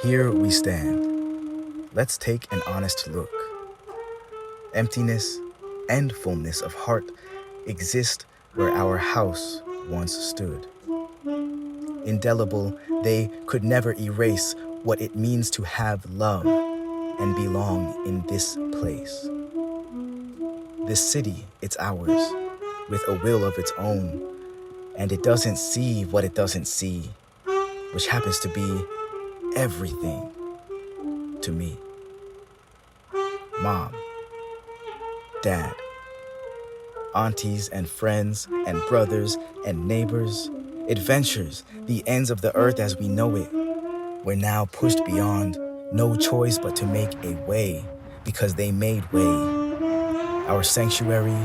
Here we stand. Let's take an honest look. Emptiness and fullness of heart exist where our house once stood. Indelible, they could never erase what it means to have love and belong in this place. This city, it's ours, with a will of its own, and it doesn't see what it doesn't see, which happens to be everything to me. Mom, Dad, aunties and friends and brothers and neighbors, adventures, the ends of the earth as we know it. We're now pushed beyond, no choice but to make a way because they made way. Our sanctuary,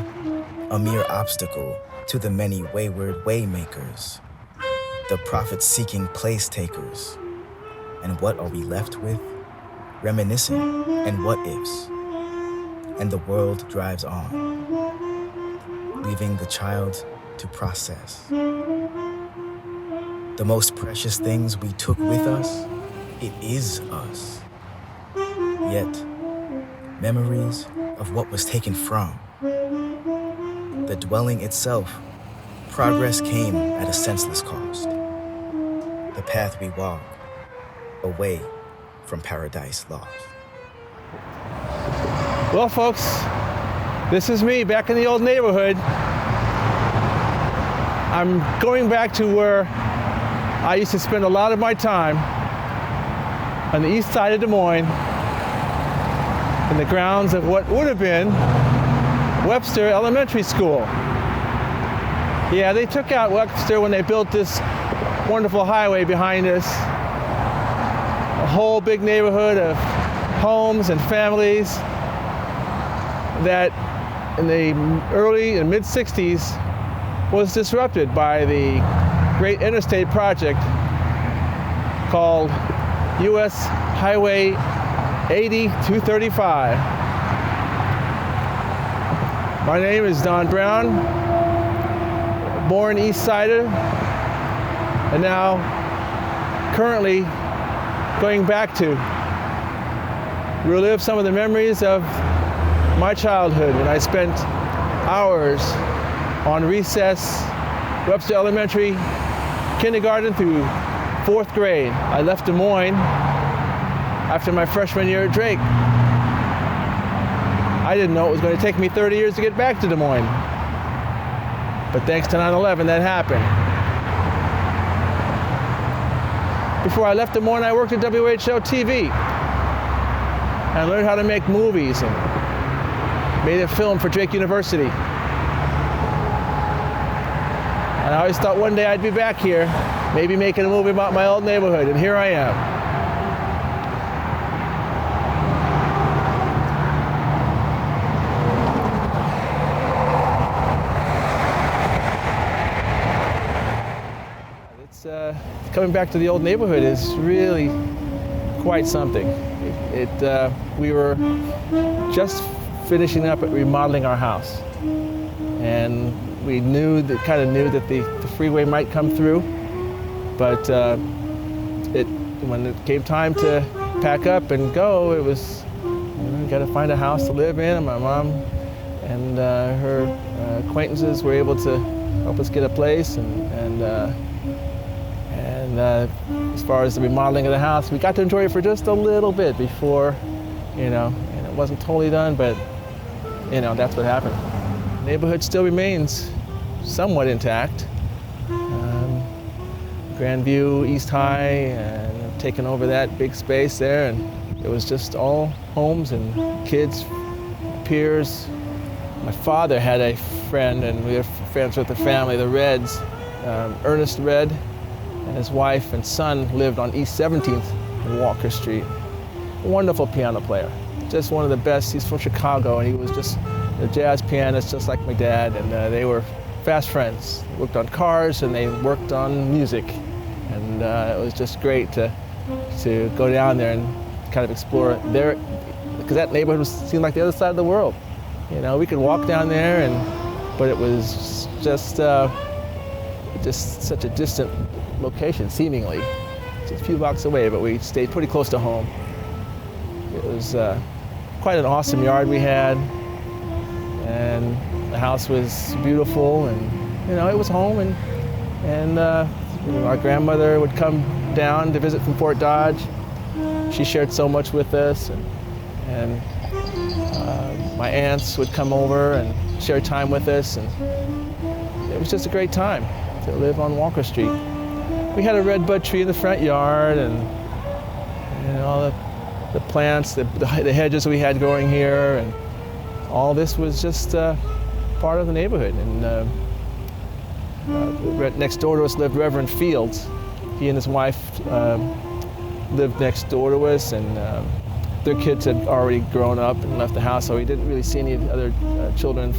a mere obstacle to the many wayward waymakers, the profit-seeking place takers. And what are we left with? Reminiscing and what-ifs. And the world drives on, leaving the child to process. The most precious things we took with us, it is us. Yet, memories of what was taken from. The dwelling itself, progress came at a senseless cost. The path we walk, away from paradise lost. Well, folks, this is me back in the old neighborhood. I'm going back to where I used to spend a lot of my time on the east side of Des Moines in the grounds of what would have been Webster Elementary School. Yeah, they took out Webster when they built this wonderful highway behind us. A whole big neighborhood of homes and families that in the early and mid-60s was disrupted by the great interstate project called U.S. Highway 80-235. My name is Don Brown, born East Sider, and now currently going back to relive some of the memories of my childhood when I spent hours on recess, Webster Elementary, kindergarten through 4th grade. I left Des Moines after my freshman year at Drake. I didn't know it was going to take me 30 years to get back to Des Moines. But thanks to 9/11, that happened. Before I left Des Moines, I worked at WHO TV. I learned how to make movies and made a film for Drake University. And I always thought one day I'd be back here, maybe making a movie about my old neighborhood, and here I am. Coming back to the old neighborhood is really quite something. We were just finishing up at remodeling our house, and we kind of knew that the freeway might come through, but when it came time to pack up and go, it was, you got to find a house to live in. And my mom and her acquaintances were able to help us get a place, and as far as the remodeling of the house, we got to enjoy it for just a little bit before, and it wasn't totally done, but, that's what happened. The neighborhood still remains somewhat intact. Grandview, East High, and I've taken over that big space there, and it was just all homes and kids, peers. My father had a friend, and we were friends with the family, the Reds, Ernest Red and his wife and son lived on East 17th and Walker Street. Wonderful piano player, just one of the best. He's from Chicago, and he was just a jazz pianist, just like my dad, and they were fast friends. They worked on cars, and they worked on music, and it was just great to go down there and kind of explore there, because that neighborhood seemed like the other side of the world. You know, we could walk down there, but it was just such a distant location, seemingly. Just a few blocks away, but we stayed pretty close to home. It was quite an awesome yard we had, and the house was beautiful, and you know, it was home, and you know, our grandmother would come down to visit from Fort Dodge. She shared so much with us, and my aunts would come over and share time with us, and it was just a great time to live on Walker Street. We had a redbud tree in the front yard, and all the plants, the hedges we had growing here, and all this was just part of the neighborhood. And next door to us lived Reverend Fields. He and his wife lived next door to us, and their kids had already grown up and left the house, so we didn't really see any other children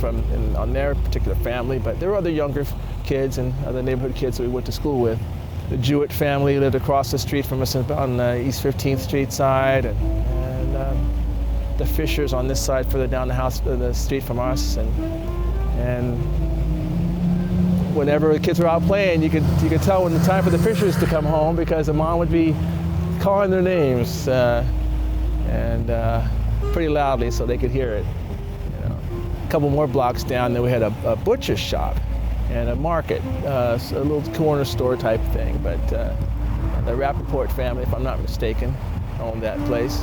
on their particular family, but there were other younger kids and other neighborhood kids that we went to school with. The Jewett family lived across the street from us on the East 15th Street side, and the Fishers on this side further down the street from us, and whenever the kids were out playing, you could tell when the time for the Fishers to come home, because the mom would be calling their names and pretty loudly so they could hear it. You know, a couple more blocks down, then we had a butcher's shop and a market, a little corner store type thing. But the Rappaport family, if I'm not mistaken, owned that place.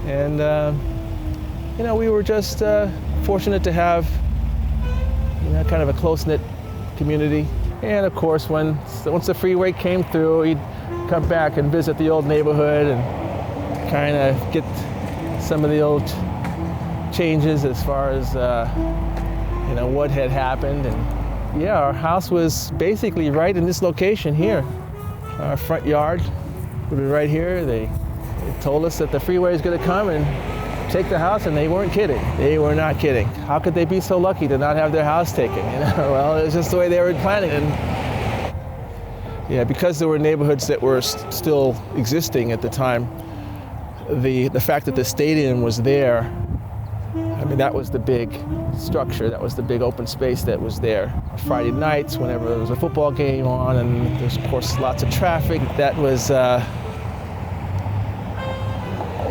And you know, we were just fortunate to have, you know, kind of a close-knit community. And of course, once the freeway came through, we'd come back and visit the old neighborhood and kind of get some of the old changes as far as you know, what had happened. And yeah, our house was basically right in this location here. Our front yard would be right here. They told us that the freeway was going to come and take the house, and they weren't kidding. They were not kidding. How could they be so lucky to not have their house taken? You know, well, it was just the way they were planning. And yeah, because there were neighborhoods that were still existing at the time, the fact that the stadium was there, I mean, that was the big structure, that was the big open space that was there. Friday nights, whenever there was a football game on, and there's, of course, lots of traffic, that was,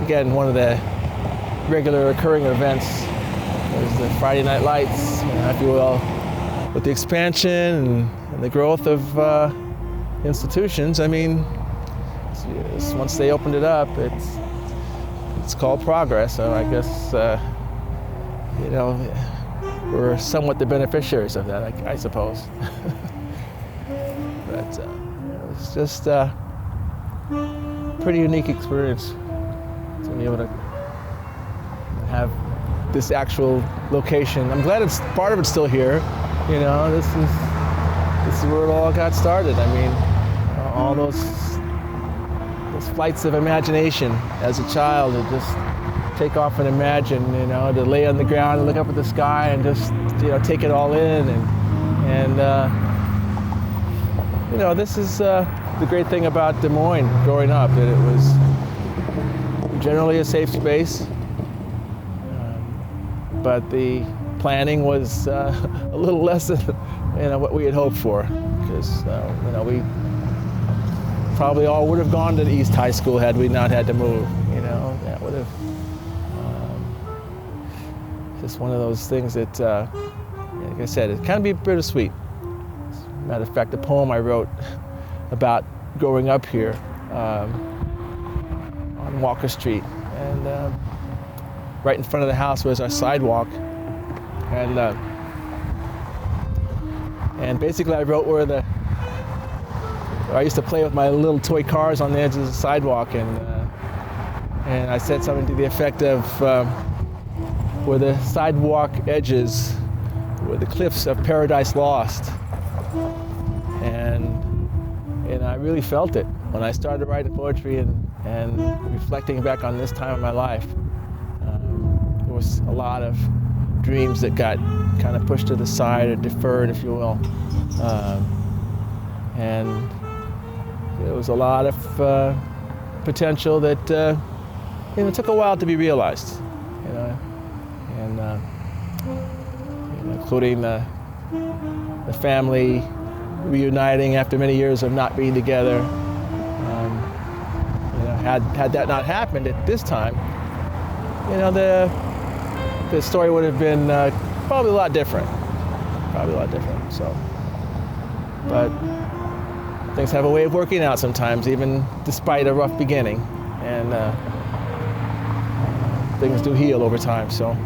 again, one of the regular occurring events was the Friday night lights, if you will. With the expansion and the growth of institutions, I mean, once they opened it up, it's called progress. So I guess, you know, we're somewhat the beneficiaries of that, I suppose. But it was just a pretty unique experience to be able to have this actual location. I'm glad part of it's still here. You know, this is where it all got started. I mean, all those flights of imagination as a child, to just take off and imagine, you know, to lay on the ground and look up at the sky and just, you know, take it all in. And you know, this is the great thing about Des Moines growing up, that it was generally a safe space. But the planning was a little less than, you know, what we had hoped for, because you know, we probably all would have gone to the East High School had we not had to move. You know, that would have just one of those things that, like I said, it kind of be bittersweet. As a matter of fact, the poem I wrote about growing up here on Walker Street, and right in front of the house was our sidewalk, and basically I wrote where I used to play with my little toy cars on the edge of the sidewalk, and I said something to the effect of where the sidewalk edges were the cliffs of Paradise Lost, And I really felt it when I started writing poetry and reflecting back on this time of my life. There was a lot of dreams that got kind of pushed to the side or deferred, if you will. And there was a lot of potential that it took a while to be realized, and including the family reuniting after many years of not being together. Had that not happened at this time, the story would have been probably a lot different. So, but things have a way of working out sometimes, even despite a rough beginning, and things do heal over time. So.